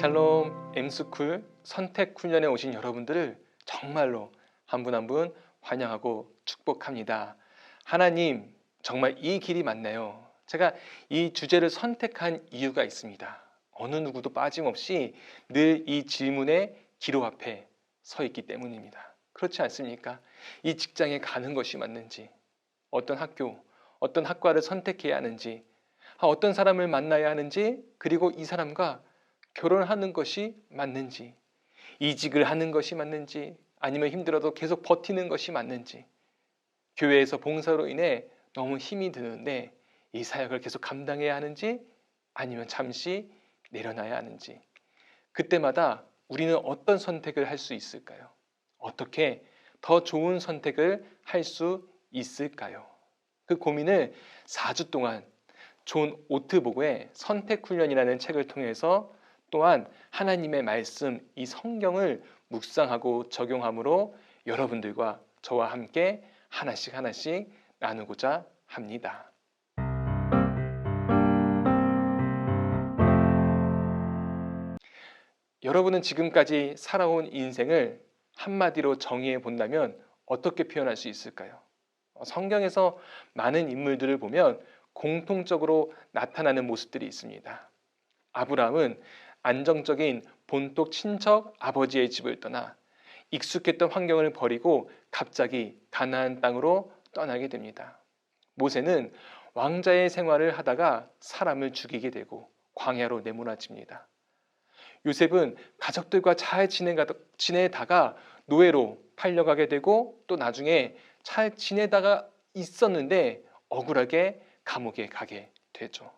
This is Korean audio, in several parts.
샬롬 M스쿨 선택 훈련에 오신 여러분들을 정말로 한 분 한 분 환영하고 축복합니다. 하나님, 정말 이 길이 맞나요? 제가 이 주제를 선택한 이유가 있습니다. 어느 누구도 빠짐없이 늘 이 질문의 기로 앞에 서 있기 때문입니다. 그렇지 않습니까? 이 직장에 가는 것이 맞는지, 어떤 학교, 어떤 학과를 선택해야 하는지, 어떤 사람을 만나야 하는지, 그리고 이 사람과 결혼하는 것이 맞는지, 이직을 하는 것이 맞는지, 아니면 힘들어도 계속 버티는 것이 맞는지, 교회에서 봉사로 인해 너무 힘이 드는데 이 사역을 계속 감당해야 하는지, 아니면 잠시 내려놔야 하는지, 그때마다 우리는 어떤 선택을 할 수 있을까요? 어떻게 더 좋은 선택을 할 수 있을까요? 그 고민을 4주 동안 존 오트보그의 선택훈련이라는 책을 통해서, 또한 하나님의 말씀, 이 성경을 묵상하고 적용함으로 여러분들과 저와 함께 하나씩 하나씩 나누고자 합니다. 여러분은 지금까지 살아온 인생을 한마디로 정의해 본다면 어떻게 표현할 수 있을까요? 성경에서 많은 인물들을 보면 공통적으로 나타나는 모습들이 있습니다. 아브라함은 안정적인 본토 친척 아버지의 집을 떠나 익숙했던 환경을 버리고 갑자기 가나안 땅으로 떠나게 됩니다. 모세는 왕자의 생활을 하다가 사람을 죽이게 되고 광야로 내몰아집니다. 요셉은 가족들과 잘 지내다가 노예로 팔려가게 되고, 또 나중에 잘 지내다가 있었는데 억울하게 감옥에 가게 되죠.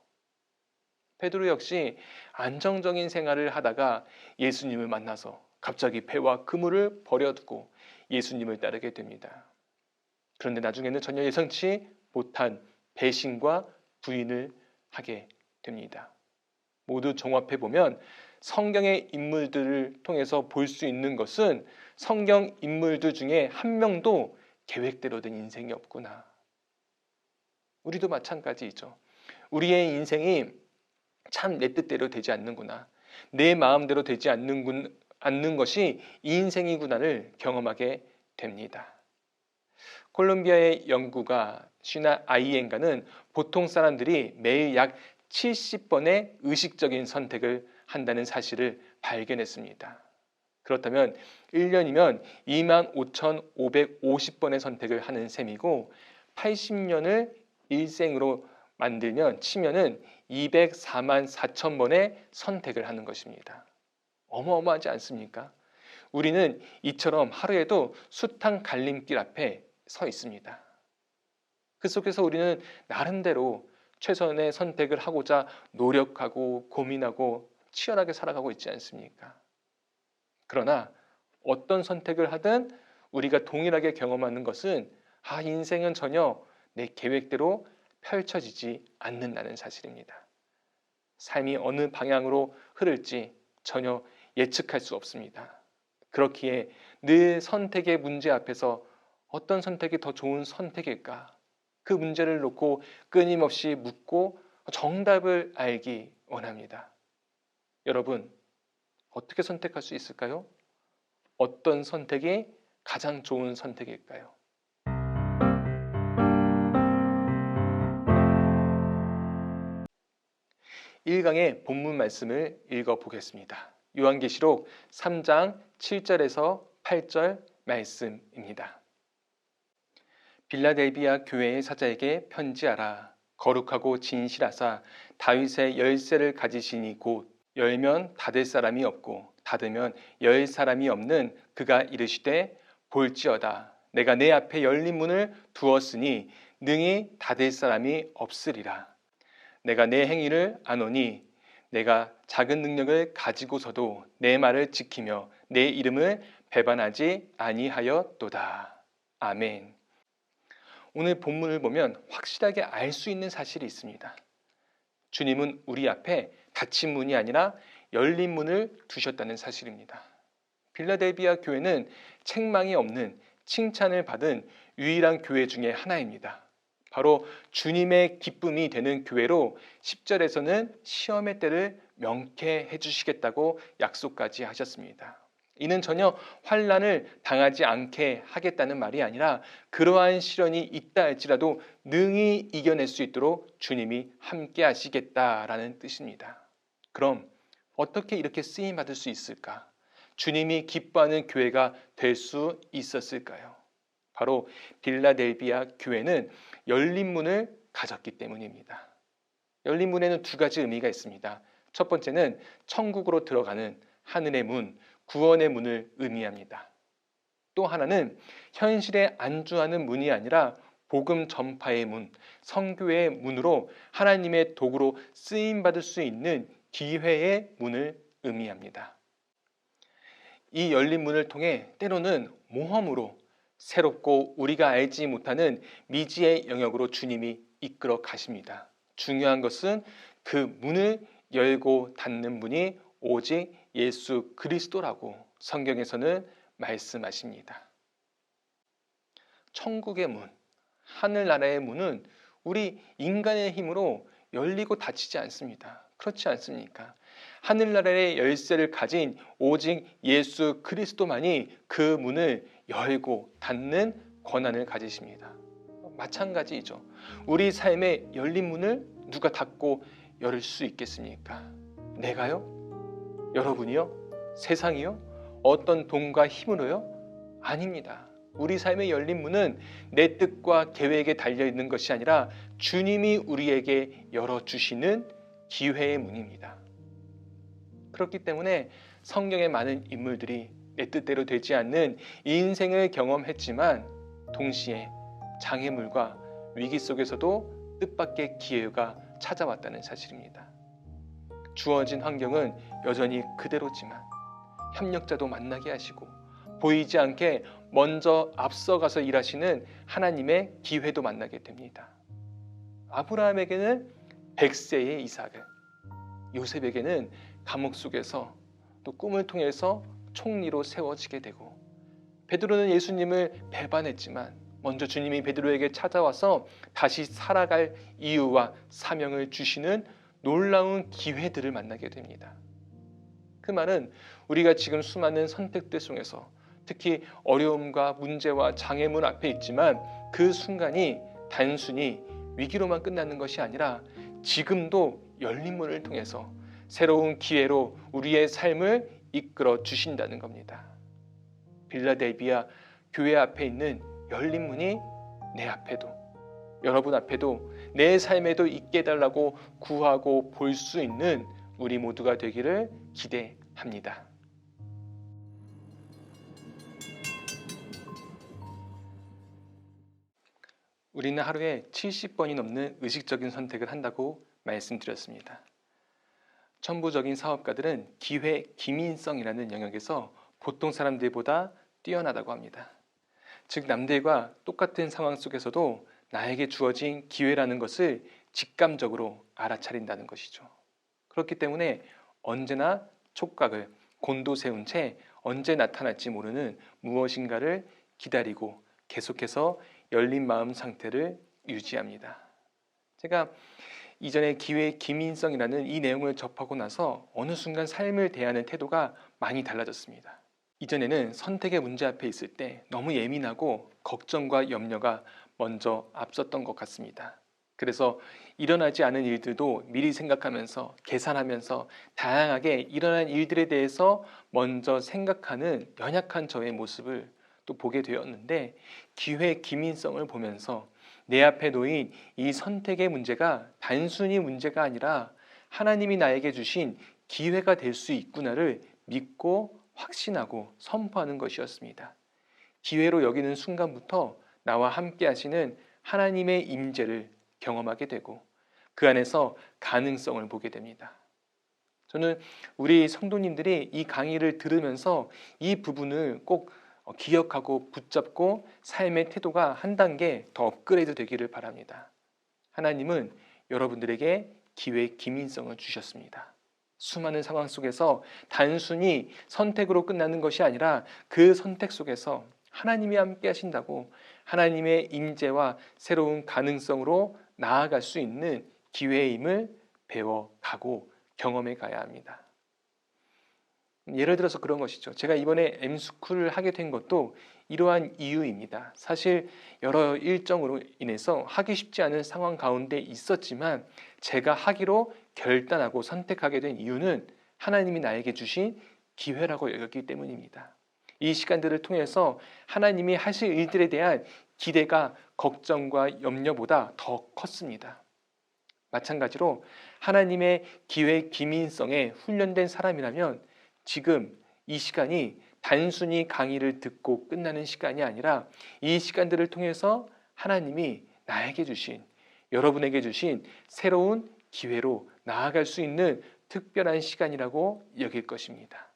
베드로 역시 안정적인 생활을 하다가 예수님을 만나서 갑자기 배와 그물을 버려두고 예수님을 따르게 됩니다. 그런데 나중에는 전혀 예상치 못한 배신과 부인을 하게 됩니다. 모두 종합해 보면 성경의 인물들을 통해서 볼 수 있는 것은 성경 인물들 중에 한 명도 계획대로 된 인생이 없구나. 우리도 마찬가지이죠. 우리의 인생이 참 내 뜻대로 되지 않는구나, 내 마음대로 되지 않는 것이 이 인생이구나를 경험하게 됩니다. 콜롬비아의 연구가 시나 아이엔가는 보통 사람들이 매일 약 70번의 의식적인 선택을 한다는 사실을 발견했습니다. 그렇다면 1년이면 25,550번의 선택을 하는 셈이고, 80년을 일생으로 만들면 치면은 204만 4천 번의 선택을 하는 것입니다. 어마어마하지 않습니까? 우리는 이처럼 하루에도 숱한 갈림길 앞에 서 있습니다. 그 속에서 우리는 나름대로 최선의 선택을 하고자 노력하고 고민하고 치열하게 살아가고 있지 않습니까? 그러나 어떤 선택을 하든 우리가 동일하게 경험하는 것은 인생은 전혀 내 계획대로 펼쳐지지 않는다는 사실입니다. 삶이 어느 방향으로 흐를지 전혀 예측할 수 없습니다. 그렇기에 늘 선택의 문제 앞에서 어떤 선택이 더 좋은 선택일까? 그 문제를 놓고 끊임없이 묻고 정답을 알기 원합니다. 여러분, 어떻게 선택할 수 있을까요? 어떤 선택이 가장 좋은 선택일까요? 1강의 본문 말씀을 읽어보겠습니다. 요한계시록 3장 7절에서 8절 말씀입니다. 빌라델비아 교회의 사자에게 편지하라. 거룩하고 진실하사 다윗의 열쇠를 가지시니 곧 열면 닫을 사람이 없고 닫으면 열 사람이 없는 그가 이르시되, 볼지어다 내가 내 앞에 열린 문을 두었으니 능히 닫을 사람이 없으리라. 내가 내 행위를 아노니 내가 작은 능력을 가지고서도 내 말을 지키며 내 이름을 배반하지 아니하였도다. 아멘. 오늘 본문을 보면 확실하게 알 수 있는 사실이 있습니다. 주님은 우리 앞에 닫힌 문이 아니라 열린 문을 두셨다는 사실입니다. 빌라델비아 교회는 책망이 없는 칭찬을 받은 유일한 교회 중에 하나입니다. 바로 주님의 기쁨이 되는 교회로 10절에서는 시험의 때를 명쾌해 주시겠다고 약속까지 하셨습니다. 이는 전혀 환난을 당하지 않게 하겠다는 말이 아니라 그러한 시련이 있다 할지라도 능히 이겨낼 수 있도록 주님이 함께 하시겠다라는 뜻입니다. 그럼 어떻게 이렇게 쓰임 받을 수 있을까? 주님이 기뻐하는 교회가 될 수 있었을까요? 바로 빌라델비아 교회는 열린 문을 가졌기 때문입니다. 열린 문에는 두 가지 의미가 있습니다. 첫 번째는 천국으로 들어가는 하늘의 문, 구원의 문을 의미합니다. 또 하나는 현실에 안주하는 문이 아니라 복음 전파의 문, 선교의 문으로 하나님의 도구로 쓰임받을 수 있는 기회의 문을 의미합니다. 이 열린 문을 통해 때로는 모험으로 새롭고 우리가 알지 못하는 미지의 영역으로 주님이 이끌어 가십니다. 중요한 것은 그 문을 열고 닫는 분이 오직 예수 그리스도라고 성경에서는 말씀하십니다. 천국의 문, 하늘나라의 문은 우리 인간의 힘으로 열리고 닫히지 않습니다. 그렇지 않습니까? 하늘나라의 열쇠를 가진 오직 예수 그리스도만이 그 문을 열고 닫는 권한을 가지십니다. 마찬가지이죠. 우리 삶의 열린 문을 누가 닫고 열을 수 있겠습니까? 내가요? 여러분이요? 세상이요? 어떤 돈과 힘으로요? 아닙니다. 우리 삶의 열린 문은 내 뜻과 계획에 달려있는 것이 아니라 주님이 우리에게 열어주시는 기회의 문입니다. 그렇기 때문에 성경의 많은 인물들이 내 뜻대로 되지 않는 인생을 경험했지만 동시에 장애물과 위기 속에서도 뜻밖의 기회가 찾아왔다는 사실입니다. 주어진 환경은 여전히 그대로지만 협력자도 만나게 하시고 보이지 않게 먼저 앞서가서 일하시는 하나님의 기회도 만나게 됩니다. 아브라함에게는 100세의 이삭을, 요셉에게는 감옥 속에서 또 꿈을 통해서 총리로 세워지게 되고, 베드로는 예수님을 배반했지만 먼저 주님이 베드로에게 찾아와서 다시 살아갈 이유와 사명을 주시는 놀라운 기회들을 만나게 됩니다. 그 말은 우리가 지금 수많은 선택들 속에서 특히 어려움과 문제와 장애물 앞에 있지만 그 순간이 단순히 위기로만 끝나는 것이 아니라 지금도 열린 문을 통해서 새로운 기회로 우리의 삶을 이끌어 주신다는 겁니다. 빌라델비아 교회 앞에 있는 열린 문이 내 앞에도, 여러분 앞에도, 내 삶에도 있게 해달라고 구하고 볼 수 있는 우리 모두가 되기를 기대합니다. 우리는 하루에 70번이 넘는 의식적인 선택을 한다고 말씀드렸습니다. 천부적인 사업가들은 기회 기민성이라는 영역에서 보통 사람들보다 뛰어나다고 합니다. 즉 남들과 똑같은 상황 속에서도 나에게 주어진 기회라는 것을 직감적으로 알아차린다는 것이죠. 그렇기 때문에 언제나 촉각을 곤두세운 채 언제 나타날지 모르는 무엇인가를 기다리고 계속해서 열린 마음 상태를 유지합니다. 제가 이전에 기회의 기민성이라는 이 내용을 접하고 나서 어느 순간 삶을 대하는 태도가 많이 달라졌습니다. 이전에는 선택의 문제 앞에 있을 때 너무 예민하고 걱정과 염려가 먼저 앞섰던 것 같습니다. 그래서 일어나지 않은 일들도 미리 생각하면서 계산하면서 다양하게 일어난 일들에 대해서 먼저 생각하는 연약한 저의 모습을 또 보게 되었는데, 기회 기민성을 보면서 내 앞에 놓인 이 선택의 문제가 단순히 문제가 아니라 하나님이 나에게 주신 기회가 될 수 있구나를 믿고 확신하고 선포하는 것이었습니다. 기회로 여기는 순간부터 나와 함께 하시는 하나님의 임재를 경험하게 되고 그 안에서 가능성을 보게 됩니다. 저는 우리 성도님들이 이 강의를 들으면서 이 부분을 꼭 기억하고 붙잡고 삶의 태도가 한 단계 더 업그레이드 되기를 바랍니다. 하나님은 여러분들에게 기회의 기민성을 주셨습니다. 수많은 상황 속에서 단순히 선택으로 끝나는 것이 아니라 그 선택 속에서 하나님이 함께 하신다고 하나님의 임재와 새로운 가능성으로 나아갈 수 있는 기회임을 배워가고 경험해 가야 합니다. 예를 들어서 그런 것이죠. 제가 이번에 M스쿨을 하게 된 것도 이러한 이유입니다. 사실 여러 일정으로 인해서 하기 쉽지 않은 상황 가운데 있었지만 제가 하기로 결단하고 선택하게 된 이유는 하나님이 나에게 주신 기회라고 여겼기 때문입니다. 이 시간들을 통해서 하나님이 하실 일들에 대한 기대가 걱정과 염려보다 더 컸습니다. 마찬가지로 하나님의 기회 기민성에 훈련된 사람이라면 지금 이 시간이 단순히 강의를 듣고 끝나는 시간이 아니라 이 시간들을 통해서 하나님이 나에게 주신, 여러분에게 주신 새로운 기회로 나아갈 수 있는 특별한 시간이라고 여길 것입니다.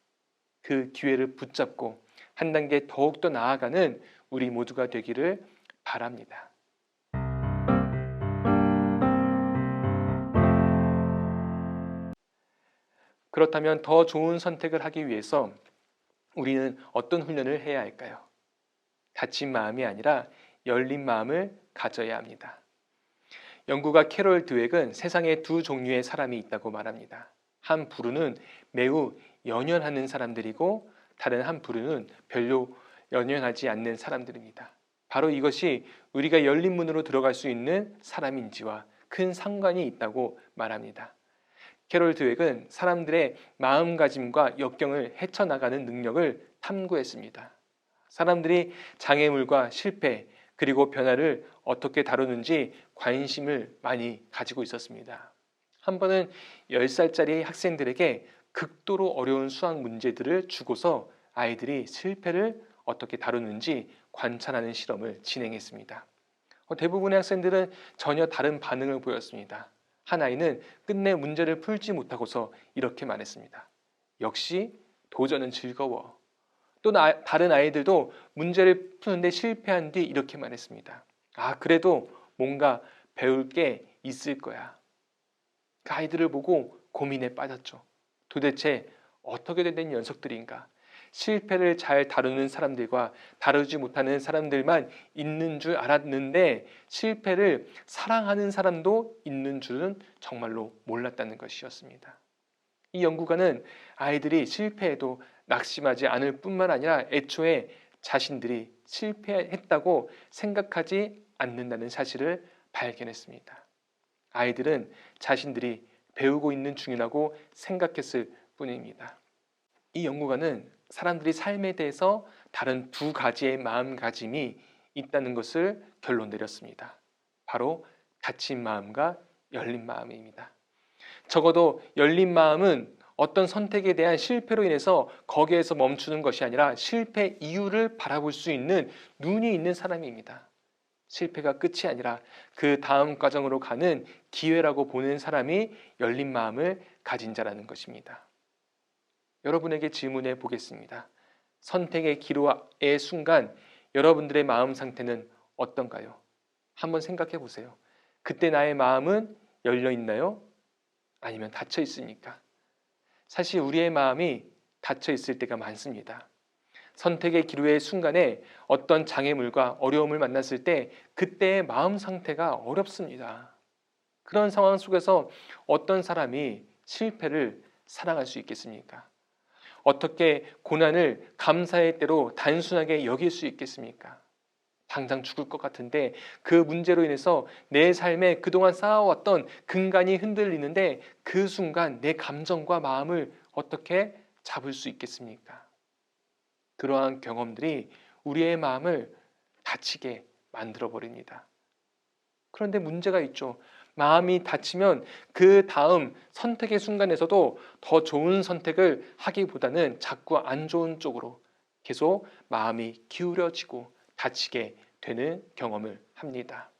그 기회를 붙잡고 한 단계 더욱더 나아가는 우리 모두가 되기를 바랍니다. 그렇다면 더 좋은 선택을 하기 위해서 우리는 어떤 훈련을 해야 할까요? 닫힌 마음이 아니라 열린 마음을 가져야 합니다. 연구가 캐롤 드웩은 세상에 두 종류의 사람이 있다고 말합니다. 한 부류는 매우 연연하는 사람들이고 다른 한 부류는 별로 연연하지 않는 사람들입니다. 바로 이것이 우리가 열린 문으로 들어갈 수 있는 사람인지와 큰 상관이 있다고 말합니다. 캐롤 드웩은 사람들의 마음가짐과 역경을 헤쳐나가는 능력을 탐구했습니다. 사람들이 장애물과 실패 그리고 변화를 어떻게 다루는지 관심을 많이 가지고 있었습니다. 한 번은 10살짜리 학생들에게 극도로 어려운 수학 문제들을 주고서 아이들이 실패를 어떻게 다루는지 관찰하는 실험을 진행했습니다. 대부분의 학생들은 전혀 다른 반응을 보였습니다. 한 아이는 끝내 문제를 풀지 못하고서 이렇게 말했습니다. 역시 도전은 즐거워. 또 다른 아이들도 문제를 푸는데 실패한 뒤 이렇게 말했습니다. 그래도 뭔가 배울 게 있을 거야. 그 아이들을 보고 고민에 빠졌죠. 도대체 어떻게 된 녀석들인가? 실패를 잘 다루는 사람들과 다루지 못하는 사람들만 있는 줄 알았는데 실패를 사랑하는 사람도 있는 줄은 정말로 몰랐다는 것이었습니다. 이 연구가는 아이들이 실패해도 낙심하지 않을 뿐만 아니라 애초에 자신들이 실패했다고 생각하지 않는다는 사실을 발견했습니다. 아이들은 자신들이 배우고 있는 중이라고 생각했을 뿐입니다. 이 연구가는 사람들이 삶에 대해서 다른 두 가지의 마음가짐이 있다는 것을 결론 내렸습니다. 바로 닫힌 마음과 열린 마음입니다. 적어도 열린 마음은 어떤 선택에 대한 실패로 인해서 거기에서 멈추는 것이 아니라 실패 이유를 바라볼 수 있는 눈이 있는 사람입니다. 실패가 끝이 아니라 그 다음 과정으로 가는 기회라고 보는 사람이 열린 마음을 가진 자라는 것입니다. 여러분에게 질문해 보겠습니다. 선택의 기로의 순간 여러분들의 마음 상태는 어떤가요? 한번 생각해 보세요. 그때 나의 마음은 열려 있나요? 아니면 닫혀 있습니까? 사실 우리의 마음이 닫혀 있을 때가 많습니다. 선택의 기로의 순간에 어떤 장애물과 어려움을 만났을 때 그때의 마음 상태가 어렵습니다. 그런 상황 속에서 어떤 사람이 실패를 사랑할 수 있겠습니까? 어떻게 고난을 감사의 때로 단순하게 여길 수 있겠습니까? 당장 죽을 것 같은데 그 문제로 인해서 내 삶에 그동안 쌓아왔던 근간이 흔들리는데 그 순간 내 감정과 마음을 어떻게 잡을 수 있겠습니까? 그러한 경험들이 우리의 마음을 다치게 만들어버립니다. 그런데 문제가 있죠. 마음이 닫히면 그 다음 선택의 순간에서도 더 좋은 선택을 하기보다는 자꾸 안 좋은 쪽으로 계속 마음이 기울여지고 닫히게 되는 경험을 합니다.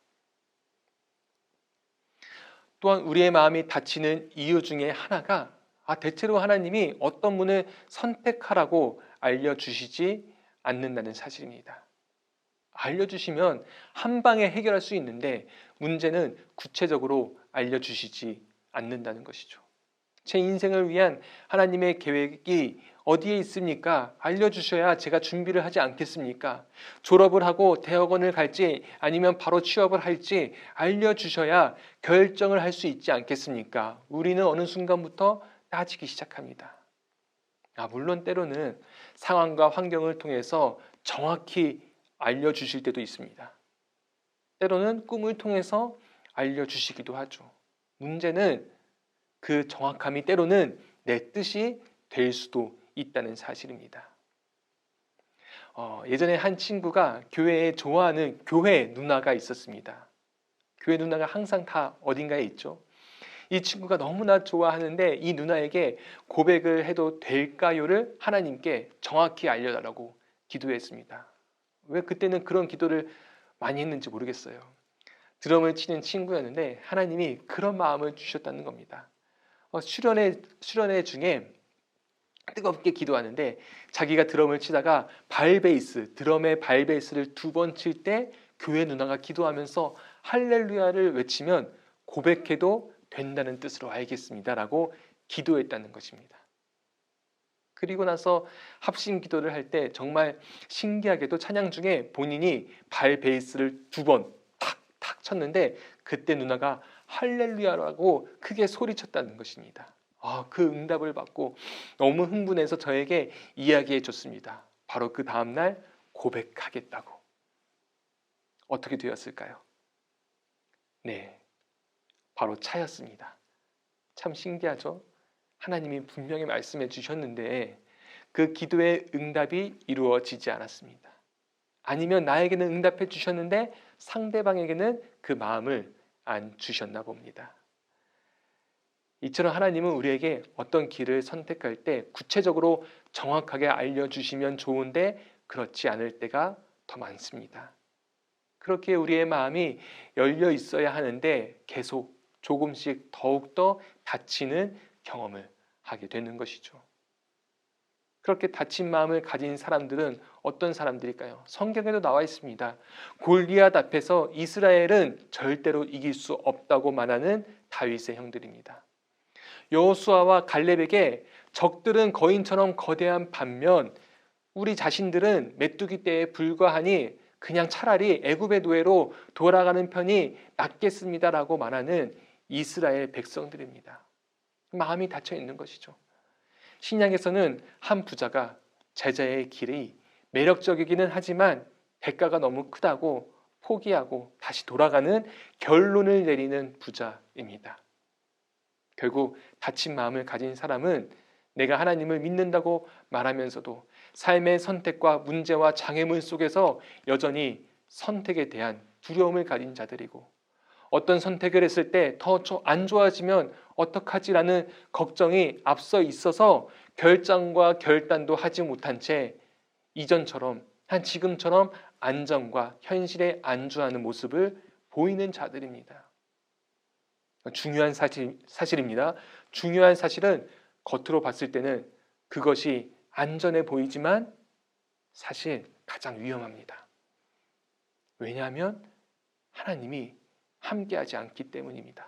또한 우리의 마음이 닫히는 이유 중에 하나가 대체로 하나님이 어떤 문을 선택하라고 알려주시지 않는다는 사실입니다. 알려주시면 한 방에 해결할 수 있는데 문제는 구체적으로 알려주시지 않는다는 것이죠. 제 인생을 위한 하나님의 계획이 어디에 있습니까? 알려주셔야 제가 준비를 하지 않겠습니까? 졸업을 하고 대학원을 갈지 아니면 바로 취업을 할지 알려주셔야 결정을 할 수 있지 않겠습니까? 우리는 어느 순간부터 따지기 시작합니다. 물론 때로는 상황과 환경을 통해서 정확히 알려주실 때도 있습니다. 때로는 꿈을 통해서 알려주시기도 하죠. 문제는 그 정확함이 때로는 내 뜻이 될 수도 있다는 사실입니다. 예전에 한 친구가 교회에 좋아하는 교회 누나가 있었습니다. 교회 누나가 항상 다 어딘가에 있죠. 이 친구가 너무나 좋아하는데 이 누나에게 고백을 해도 될까요를 하나님께 정확히 알려달라고 기도했습니다. 왜 그때는 그런 기도를 많이 했는지 모르겠어요. 드럼을 치는 친구였는데 하나님이 그런 마음을 주셨다는 겁니다. 수련회 중에 뜨겁게 기도하는데 자기가 드럼을 치다가 드럼의 발베이스를 2번 칠 때 교회 누나가 기도하면서 할렐루야를 외치면 고백해도 된다는 뜻으로 알겠습니다라고 기도했다는 것입니다. 그리고 나서 합심 기도를 할 때 정말 신기하게도 찬양 중에 본인이 발베이스를 2번 탁탁 쳤는데 그때 누나가 할렐루야라고 크게 소리쳤다는 것입니다. 그 응답을 받고 너무 흥분해서 저에게 이야기해 줬습니다. 바로 그 다음날 고백하겠다고. 어떻게 되었을까요? 네, 바로 차였습니다. 참 신기하죠? 하나님이 분명히 말씀해 주셨는데 그 기도의 응답이 이루어지지 않았습니다. 아니면 나에게는 응답해 주셨는데 상대방에게는 그 마음을 안 주셨나 봅니다. 이처럼 하나님은 우리에게 어떤 길을 선택할 때 구체적으로 정확하게 알려주시면 좋은데 그렇지 않을 때가 더 많습니다. 그렇게 우리의 마음이 열려 있어야 하는데 계속 조금씩 더욱더 닫히는 경험을 하게 되는 것이죠. 그렇게 닫힌 마음을 가진 사람들은 어떤 사람들일까요? 성경에도 나와 있습니다. 골리앗 앞에서 이스라엘은 절대로 이길 수 없다고 말하는 다윗의 형들입니다. 여호수아와 갈렙에게 적들은 거인처럼 거대한 반면 우리 자신들은 메뚜기 떼에 불과하니 그냥 차라리 애굽의 노예로 돌아가는 편이 낫겠습니다라고 말하는 이스라엘 백성들입니다. 마음이 닫혀 있는 것이죠. 신약에서는 한 부자가 제자의 길이 매력적이기는 하지만 대가가 너무 크다고 포기하고 다시 돌아가는 결론을 내리는 부자입니다. 결국 닫힌 마음을 가진 사람은 내가 하나님을 믿는다고 말하면서도 삶의 선택과 문제와 장애물 속에서 여전히 선택에 대한 두려움을 가진 자들이고 어떤 선택을 했을 때 더 안 좋아지면 어떡하지라는 걱정이 앞서 있어서 결정과 결단도 하지 못한 채 이전처럼 지금처럼 안정과 현실에 안주하는 모습을 보이는 자들입니다. 중요한 사실입니다. 중요한 사실은 겉으로 봤을 때는 그것이 안전해 보이지만 사실 가장 위험합니다. 왜냐하면 하나님이 함께하지 않기 때문입니다.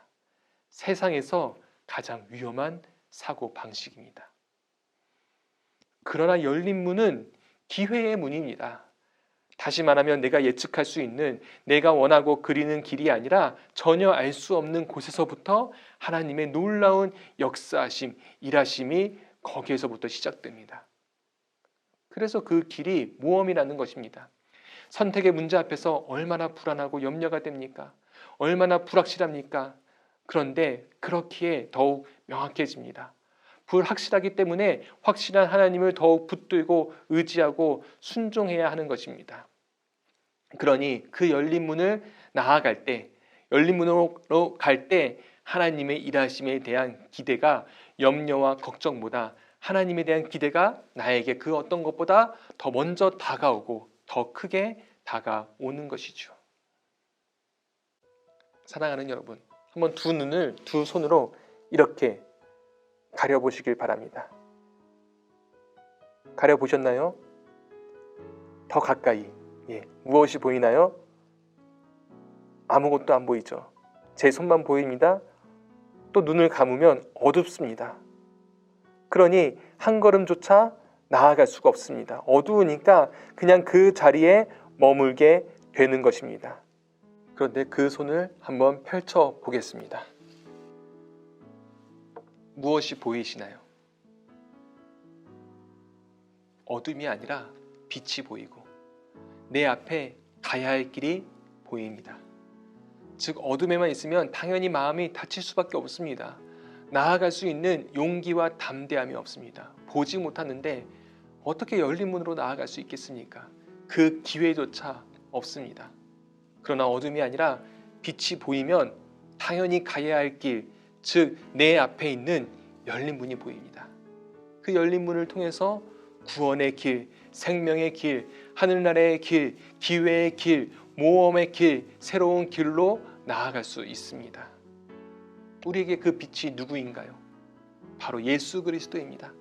세상에서 가장 위험한 사고 방식입니다. 그러나 열린 문은 기회의 문입니다. 다시 말하면 내가 예측할 수 있는 내가 원하고 그리는 길이 아니라 전혀 알 수 없는 곳에서부터 하나님의 놀라운 역사하심, 일하심이 거기에서부터 시작됩니다. 그래서 그 길이 모험이라는 것입니다. 선택의 문제 앞에서 얼마나 불안하고 염려가 됩니까? 얼마나 불확실합니까? 그런데 그렇기에 더욱 명확해집니다. 불확실하기 때문에 확실한 하나님을 더욱 붙들고 의지하고 순종해야 하는 것입니다. 그러니 그 열린 문을 나아갈 때, 열린 문으로 갈 때 하나님의 일하심에 대한 기대가 염려와 걱정보다 하나님에 대한 기대가 나에게 그 어떤 것보다 더 먼저 다가오고 더 크게 다가오는 것이죠. 사랑하는 여러분, 한번 두 눈을 두 손으로 이렇게 가려보시길 바랍니다. 가려보셨나요? 더 가까이. 무엇이 보이나요? 아무것도 안 보이죠. 제 손만 보입니다. 또 눈을 감으면 어둡습니다. 그러니 한 걸음조차 나아갈 수가 없습니다. 어두우니까 그냥 그 자리에 머물게 되는 것입니다. 그런데 그 손을 한번 펼쳐 보겠습니다. 무엇이 보이시나요? 어둠이 아니라 빛이 보이고 내 앞에 가야 할 길이 보입니다. 즉 어둠에만 있으면 당연히 마음이 닫힐 수밖에 없습니다. 나아갈 수 있는 용기와 담대함이 없습니다. 보지 못하는데 어떻게 열린 문으로 나아갈 수 있겠습니까? 그 기회조차 없습니다. 그러나 어둠이 아니라 빛이 보이면 당연히 가야 할 길, 즉 내 앞에 있는 열린 문이 보입니다. 그 열린 문을 통해서 구원의 길, 생명의 길, 하늘나라의 길, 기회의 길, 모험의 길, 새로운 길로 나아갈 수 있습니다. 우리에게 그 빛이 누구인가요? 바로 예수 그리스도입니다.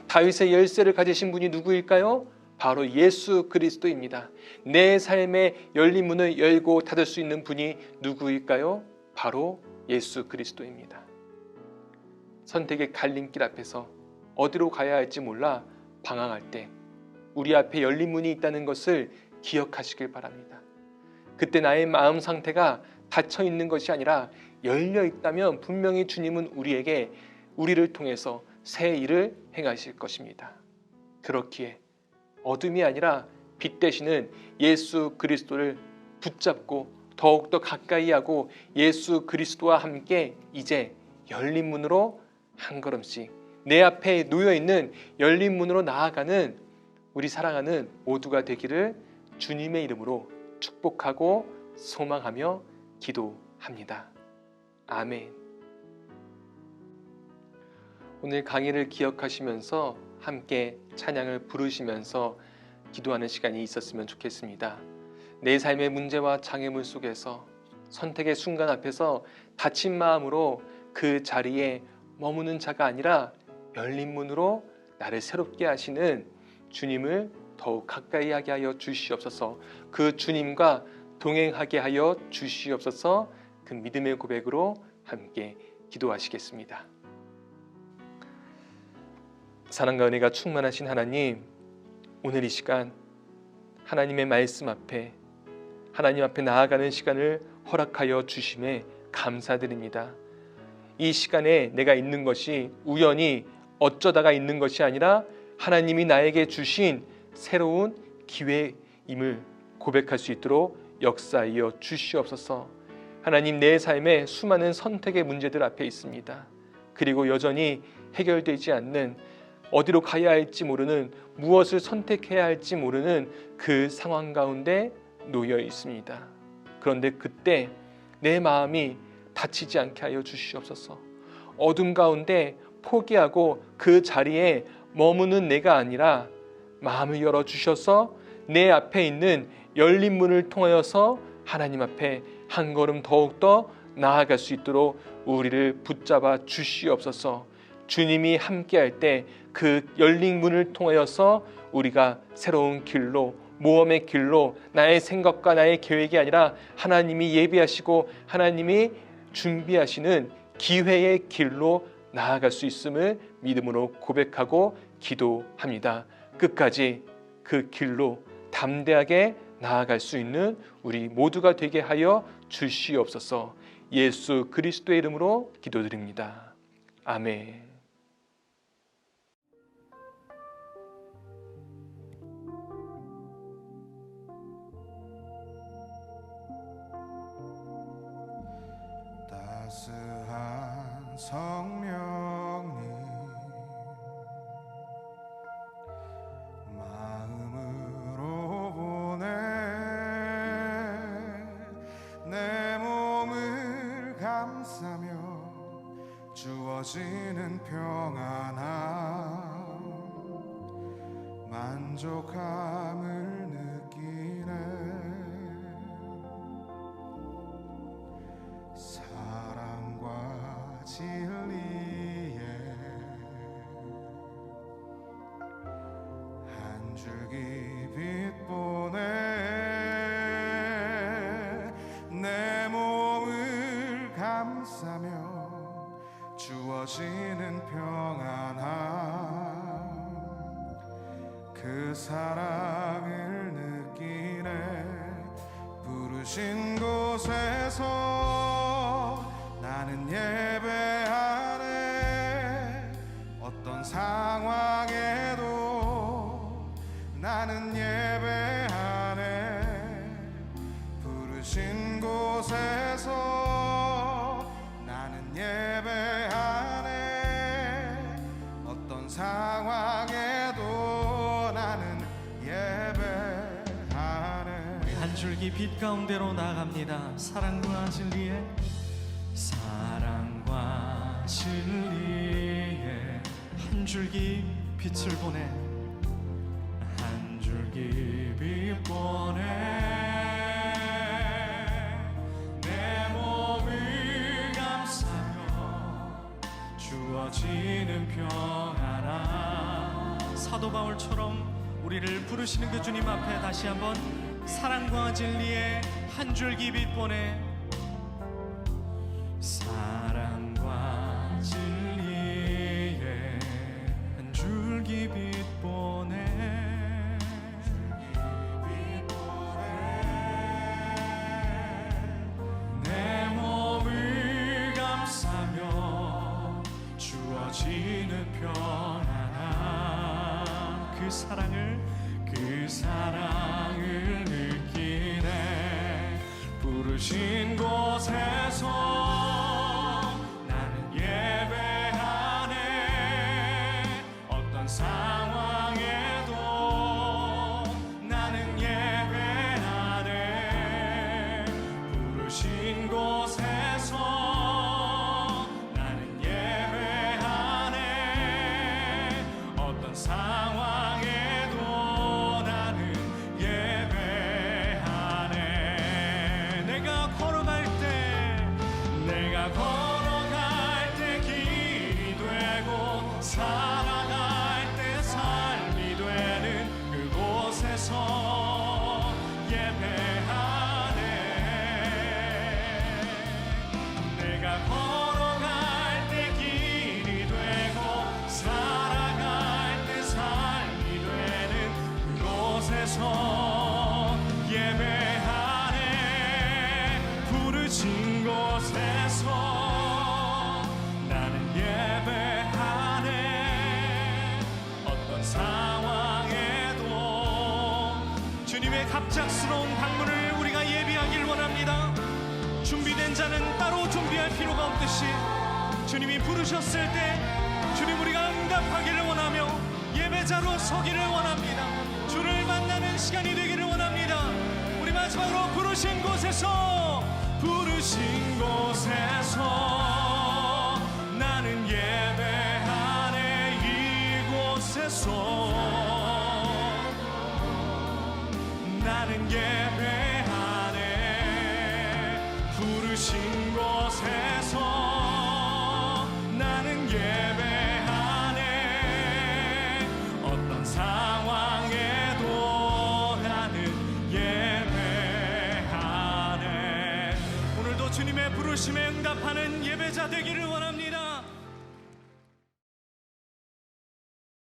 다윗의 열쇠를 가지신 분이 누구일까요? 바로 예수 그리스도입니다. 내 삶의 열린 문을 열고 닫을 수 있는 분이 누구일까요? 바로 예수 그리스도입니다. 선택의 갈림길 앞에서 어디로 가야 할지 몰라 방황할 때 우리 앞에 열린 문이 있다는 것을 기억하시길 바랍니다. 그때 나의 마음 상태가 닫혀 있는 것이 아니라 열려 있다면 분명히 주님은 우리를 통해서 새 일을 행하실 것입니다. 그렇기에 어둠이 아니라 빛 되시는 예수 그리스도를 붙잡고 더욱더 가까이 하고 예수 그리스도와 함께 이제 열린 문으로 한 걸음씩 내 앞에 놓여있는 열린 문으로 나아가는 우리 사랑하는 모두가 되기를 주님의 이름으로 축복하고 소망하며 기도합니다. 아멘. 오늘 강의를 기억하시면서 함께 찬양을 부르시면서 기도하는 시간이 있었으면 좋겠습니다. 내 삶의 문제와 장애물 속에서 선택의 순간 앞에서 닫힌 마음으로 그 자리에 머무는 자가 아니라 열린 문으로 나를 새롭게 하시는 주님을 더욱 가까이 하게 하여 주시옵소서. 그 주님과 동행하게 하여 주시옵소서. 그 믿음의 고백으로 함께 기도하시겠습니다. 사랑과 은혜가 충만하신 하나님, 오늘 이 시간 하나님의 말씀 앞에 하나님 앞에 나아가는 시간을 허락하여 주심에 감사드립니다. 이 시간에 내가 있는 것이 우연히 어쩌다가 있는 것이 아니라 하나님이 나에게 주신 새로운 기회임을 고백할 수 있도록 역사하여 주시옵소서. 하나님, 내 삶에 수많은 선택의 문제들 앞에 있습니다. 그리고 여전히 해결되지 않는, 어디로 가야 할지 모르는, 무엇을 선택해야 할지 모르는 그 상황 가운데 놓여 있습니다. 그런데 그때 내 마음이 다치지 않게 하여 주시옵소서. 어둠 가운데 포기하고 그 자리에 머무는 내가 아니라 마음을 열어주셔서 내 앞에 있는 열린 문을 통하여서 하나님 앞에 한 걸음 더욱더 나아갈 수 있도록 우리를 붙잡아 주시옵소서. 주님이 함께할 때 그 열린 문을 통하여서 우리가 새로운 길로, 모험의 길로, 나의 생각과 나의 계획이 아니라 하나님이 예비하시고 하나님이 준비하시는 기회의 길로 나아갈 수 있음을 믿음으로 고백하고 기도합니다. 끝까지 그 길로 담대하게 나아갈 수 있는 우리 모두가 되게 하여 주시옵소서. 예수 그리스도의 이름으로 기도드립니다. 아멘. 따스한 성령님, 마음으로 보내 내 몸을 감싸며 주어지는 평안함, 만족함을 느끼네. 사랑과 진리에 한 줄기 빛 보내 내 몸을 감싸며 주어지는 평안함, 그 사랑을 느끼네. 부르신 곳에서 나는 예배하네. 어떤 상황에도 나는 예배하네. 부르신 곳에서 나는 예배하네. 어떤 상황에도 나는 예배하네. 우리 한 줄기 빛 가운데로 나아갑니다. 사랑과 진리의 사랑과 진리의 한 줄기 빛을 보내 한 줄기 빛 보내 내 몸을 감싸며 주어지는 평안아. 사도 바울처럼 우리를 부르시는 그 주님 앞에 다시 한번 사랑과 진리의 한 줄기 빛 보내 사랑과 진리의 한 줄기 빛 보내 내 몸을 감싸며 주어지는 평안함. 그 사랑을 느끼네. 부르신 곳에서 나는 예배하네. 어떤 상황에도 나는 예배하네. 부르신 곳에서 나는 예배하네. 어떤 상황에도 나는 예배하네. 내가 걸어갈 때 길이 되고 살아갈 때 삶이 되는 그곳에서 예배하네. 내가 걸어갈 때 길이 되고 살아갈 때 삶이 되는 그곳에서 예배하네. 부르신 곳에서 나는 예배하네. 어떤 상황에도 주님의 갑작스러운 방문을 우리가 예비하길 원합니다. 준비된 자는 따로 준비할 필요가 없듯이 주님이 부르셨을 때 주님 우리가 응답하기를 원하며 예배자로 서기를 원합니다. 주를 만나는 시간이 되기를 원합니다. 우리 마지막으로 부르신 곳에서 나는 예배하네. 이곳에서 나는 예배하네. 부르신 곳에서 나는 예배하네. 어떤 상황에도 나는 예배하네. 오늘도 주님의 부르심에 응답하는 예배자 되기를 원합니다.